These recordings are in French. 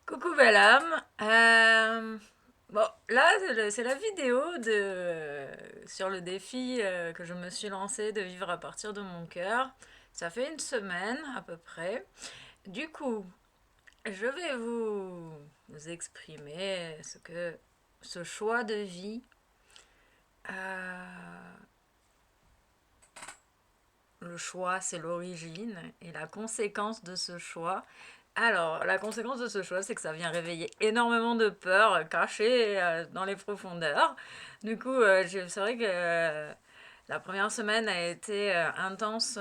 Coucou belle âme. Bon, là, c'est la vidéo sur le défi que je me suis lancé de vivre à partir de mon cœur. Ça fait une semaine à peu près. Du coup, je vais vous exprimer ce choix de vie, euh, le choix, c'est l'origine et la conséquence de ce choix. Alors, la conséquence de ce choix, c'est que ça vient réveiller énormément de peurs cachées dans les profondeurs. Du coup, c'est vrai que la première semaine a été intense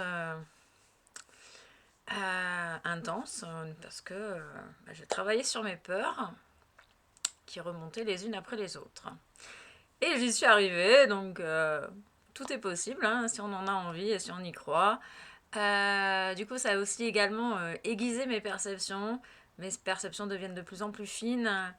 parce que j'ai travaillé sur mes peurs qui remontaient les unes après les autres. Et j'y suis arrivée, donc tout est possible hein, si on en a envie et si on y croit. Du coup, ça a aussi également aiguisé mes perceptions. Mes perceptions deviennent de plus en plus fines.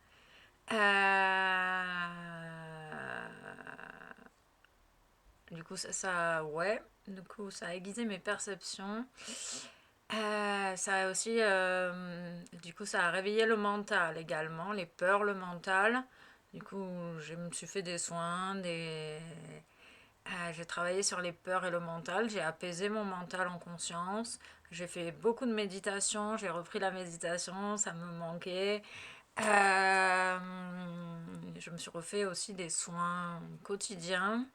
Du coup, ouais. Du coup, ça a aiguisé mes perceptions. Ça a aussi, du coup, ça a réveillé le mental également, les peurs, le mental. Du coup, je me suis fait des soins, j'ai travaillé sur les peurs et le mental, j'ai apaisé mon mental en conscience, j'ai fait beaucoup de méditation, j'ai repris la méditation, ça me manquait. Euh, je me suis refait aussi des soins quotidiens.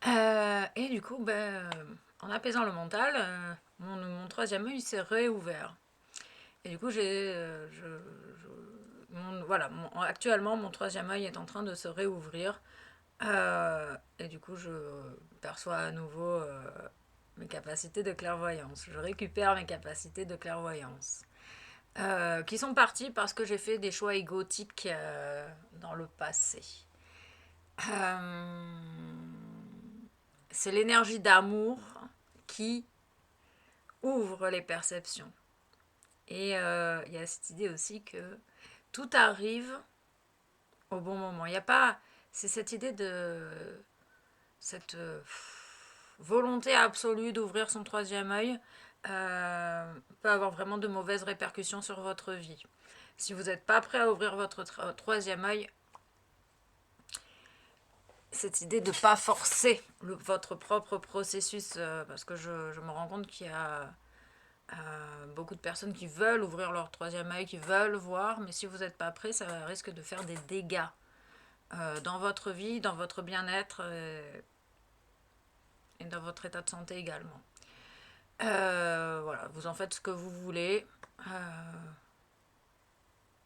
Et du coup, en apaisant le mental, mon troisième œil s'est réouvert. Et du coup, voilà, actuellement, mon troisième œil est en train de se réouvrir. Et du coup, je perçois à nouveau mes capacités de clairvoyance. Je récupère mes capacités de clairvoyance. Qui sont parties parce que j'ai fait des choix égotiques dans le passé. Euh, c'est l'énergie d'amour qui ouvre les perceptions. Et il y a cette idée aussi que tout arrive au bon moment. Il n'y a pas. C'est cette idée de. Cette volonté absolue d'ouvrir son troisième œil peut avoir vraiment de mauvaises répercussions sur votre vie. Si vous n'êtes pas prêt à ouvrir votre troisième œil, cette idée de ne pas forcer votre propre processus, parce que je me rends compte qu'il y a beaucoup de personnes qui veulent ouvrir leur troisième œil, qui veulent voir, mais si vous n'êtes pas prêt, ça risque de faire des dégâts dans votre vie, dans votre bien-être et dans votre état de santé également. Voilà, vous en faites ce que vous voulez.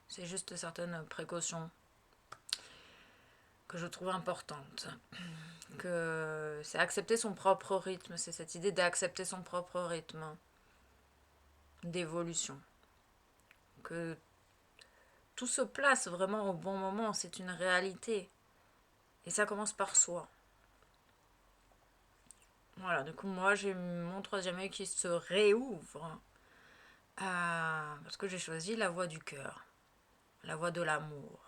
C'est juste certaines précautions que je trouve importantes. Que c'est accepter son propre rythme, c'est cette idée d'accepter son propre rythme d'évolution. Que tout se place vraiment au bon moment, c'est une réalité. Et ça commence par soi. Voilà, du coup, moi, j'ai mon troisième œil qui se réouvre. Parce que j'ai choisi la voie du cœur, la voie de l'amour.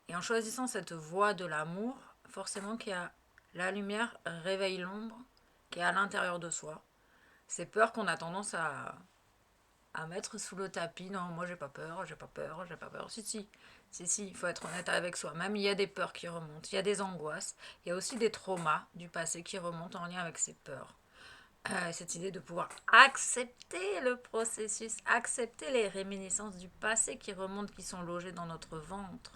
Et en choisissant cette voie de l'amour, forcément qu'il y a la lumière réveille l'ombre qui est à l'intérieur de soi. Ces peurs qu'on a tendance à mettre sous le tapis. Non, moi j'ai pas peur, j'ai pas peur, j'ai pas peur. Si, il faut être honnête avec soi-même. Il y a des peurs qui remontent, il y a des angoisses, il y a aussi des traumas du passé qui remontent en lien avec ces peurs. Cette idée de pouvoir accepter le processus, accepter les réminiscences du passé qui remontent, qui sont logées dans notre ventre,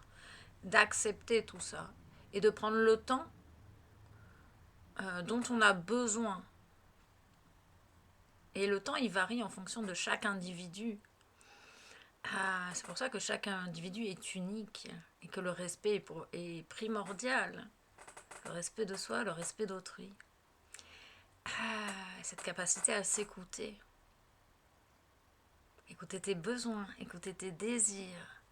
d'accepter tout ça et de prendre le temps dont on a besoin. Et le temps, il varie en fonction de chaque individu. C'est pour ça que chaque individu est unique et que le respect est primordial. Le respect de soi, le respect d'autrui. Cette capacité à s'écouter. Écouter tes besoins, écouter tes désirs.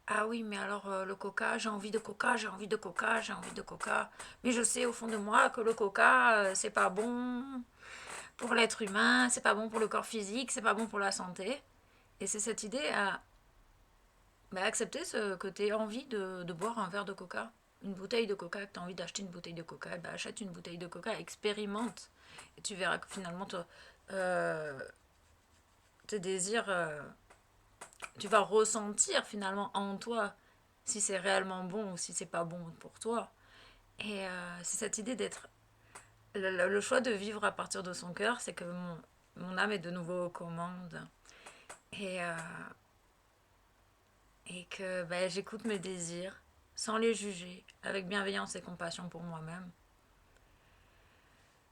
Ah oui, mais alors le coca, j'ai envie de coca, j'ai envie de coca, j'ai envie de coca. Mais je sais au fond de moi que le coca, c'est pas bon pour l'être humain, c'est pas bon pour le corps physique, c'est pas bon pour la santé. Et c'est cette idée à accepter que tu aies envie de boire un verre de coca, une bouteille de coca, que tu as envie d'acheter une bouteille de coca, achète une bouteille de coca, expérimente. Et tu verras que finalement, tes tes désirs, tu vas ressentir finalement en toi si c'est réellement bon ou si c'est pas bon pour toi. Et c'est cette idée d'être... Le choix de vivre à partir de son cœur, c'est que mon âme est de nouveau aux commandes. Et, euh, et que ben, j'écoute mes désirs sans les juger, avec bienveillance et compassion pour moi-même.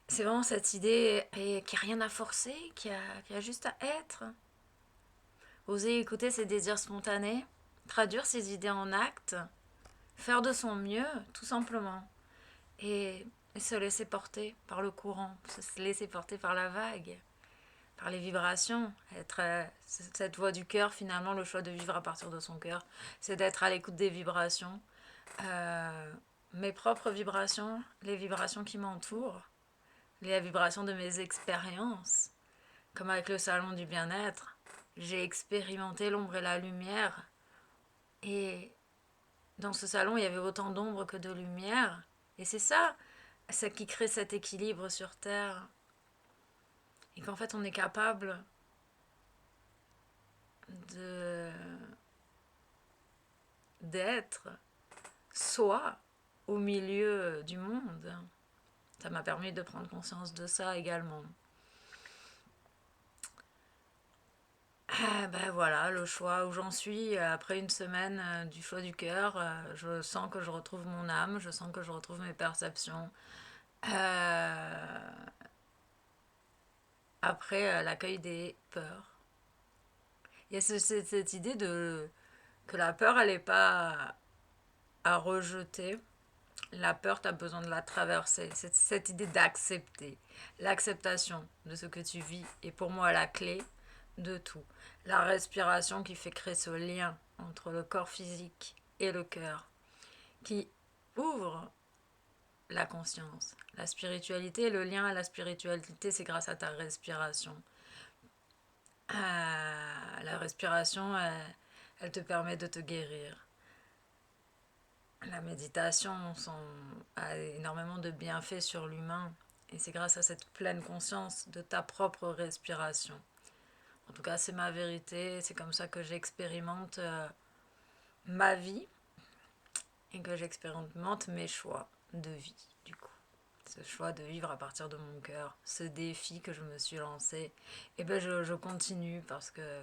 C'est vraiment cette idée et qu'il n'y a rien à forcer, qu'il y a juste à être. Oser écouter ses désirs spontanés, traduire ses idées en actes, faire de son mieux, tout simplement. Et se laisser porter par le courant, se laisser porter par la vague, par les vibrations. Être cette voix du cœur, finalement, le choix de vivre à partir de son cœur, c'est d'être à l'écoute des vibrations, euh, mes propres vibrations, les vibrations qui m'entourent, les vibrations de mes expériences, comme avec le salon du bien-être. J'ai expérimenté l'ombre et la lumière, et dans ce salon, il y avait autant d'ombre que de lumière, et c'est ça qui crée cet équilibre sur Terre. Et qu'en fait, on est capable de d'être soi au milieu du monde. Ça m'a permis de prendre conscience de ça également. Ben voilà, le choix où j'en suis après une semaine du choix du cœur, je sens que je retrouve mon âme, je sens que je retrouve mes perceptions. Après l'accueil des peurs. Il y a cette idée que la peur, elle n'est pas à rejeter. La peur, tu as besoin de la traverser. C'est cette idée d'accepter. L'acceptation de ce que tu vis est pour moi la clé de tout. La respiration qui fait créer ce lien entre le corps physique et le cœur, qui ouvre la conscience. La spiritualité, le lien à la spiritualité, c'est grâce à ta respiration. La respiration, elle te permet de te guérir. La méditation a énormément de bienfaits sur l'humain et c'est grâce à cette pleine conscience de ta propre respiration. En tout cas, c'est ma vérité, c'est comme ça que j'expérimente ma vie et que j'expérimente mes choix de vie, du coup. Ce choix de vivre à partir de mon cœur, ce défi que je me suis lancé, et ben je continue parce que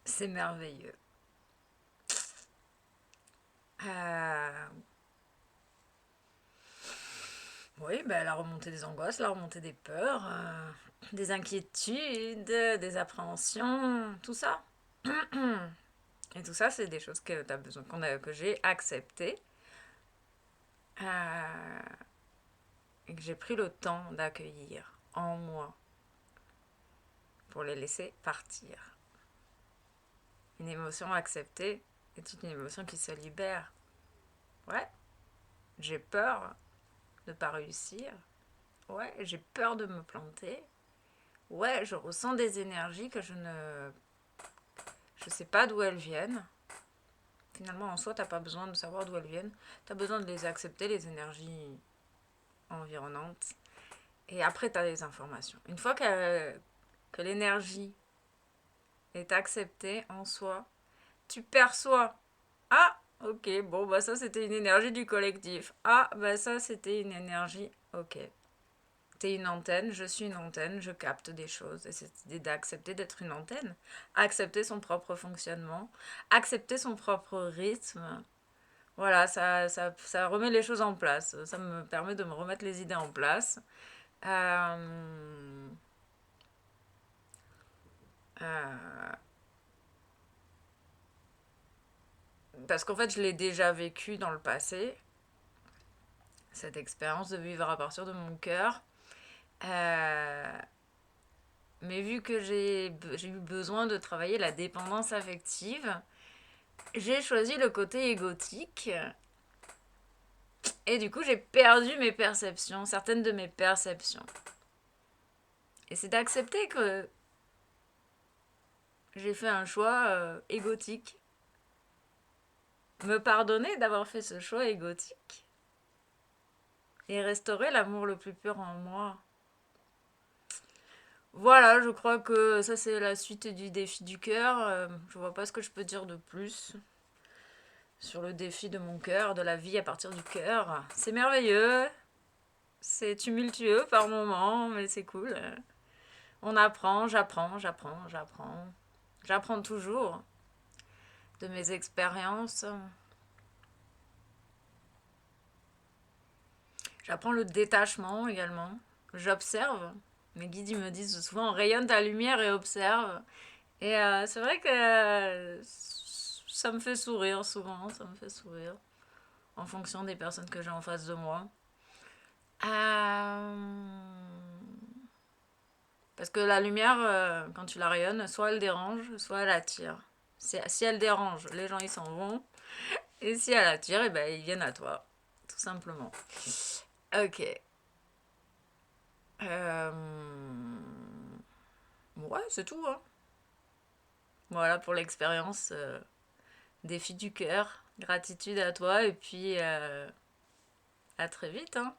c'est merveilleux. Euh, Oui, ben, la remontée des angoisses, la remontée des peurs, des inquiétudes, des appréhensions, tout ça. Et tout ça, c'est des choses que t'as besoin, que j'ai acceptées euh, et que j'ai pris le temps d'accueillir en moi pour les laisser partir. Une émotion acceptée est une émotion qui se libère. Ouais, j'ai peur de ne pas réussir. Ouais, j'ai peur de me planter. Ouais, je ressens des énergies que je sais pas d'où elles viennent. Finalement, en soi, t'as pas besoin de savoir d'où elles viennent. T'as besoin de les accepter, les énergies environnantes. Et après, t'as les informations. Une fois que l'énergie est acceptée en soi, tu perçois. Ah, ok, bon, bah ça, c'était une énergie du collectif. Ah, bah ça, c'était une énergie. Ok. T'es une antenne, je suis une antenne, je capte des choses. Et c'est l'idée d'accepter d'être une antenne. Accepter son propre fonctionnement. Accepter son propre rythme. Voilà, ça remet les choses en place. Ça me permet de me remettre les idées en place. Euh, euh, Parce qu'en fait, je l'ai déjà vécu dans le passé, cette expérience de vivre à partir de mon cœur. Euh, mais vu que j'ai eu besoin de travailler la dépendance affective, j'ai choisi le côté égotique. Et du coup, j'ai perdu mes perceptions, certaines de mes perceptions. Et c'est d'accepter que j'ai fait un choix égotique. Me pardonner d'avoir fait ce choix égotique. Et restaurer l'amour le plus pur en moi. Voilà, je crois que ça c'est la suite du défi du cœur. Je vois pas ce que je peux dire de plus sur le défi de mon cœur, de la vie à partir du cœur. C'est merveilleux, c'est tumultueux par moments, mais c'est cool. On apprend, j'apprends. J'apprends toujours de mes expériences. J'apprends le détachement également. J'observe. Mes guides ils me disent souvent rayonne ta lumière et observe. Et c'est vrai que ça me fait sourire souvent, ça me fait sourire en fonction des personnes que j'ai en face de moi. Parce que la lumière, quand tu la rayonnes, soit elle dérange, soit elle attire. Si elle dérange, les gens ils s'en vont. Et si elle attire, eh ben, ils viennent à toi, tout simplement. Ok. Euh, Ouais, c'est tout, hein. Voilà pour l'expérience. Défi du cœur. Gratitude à toi et puis à très vite, hein.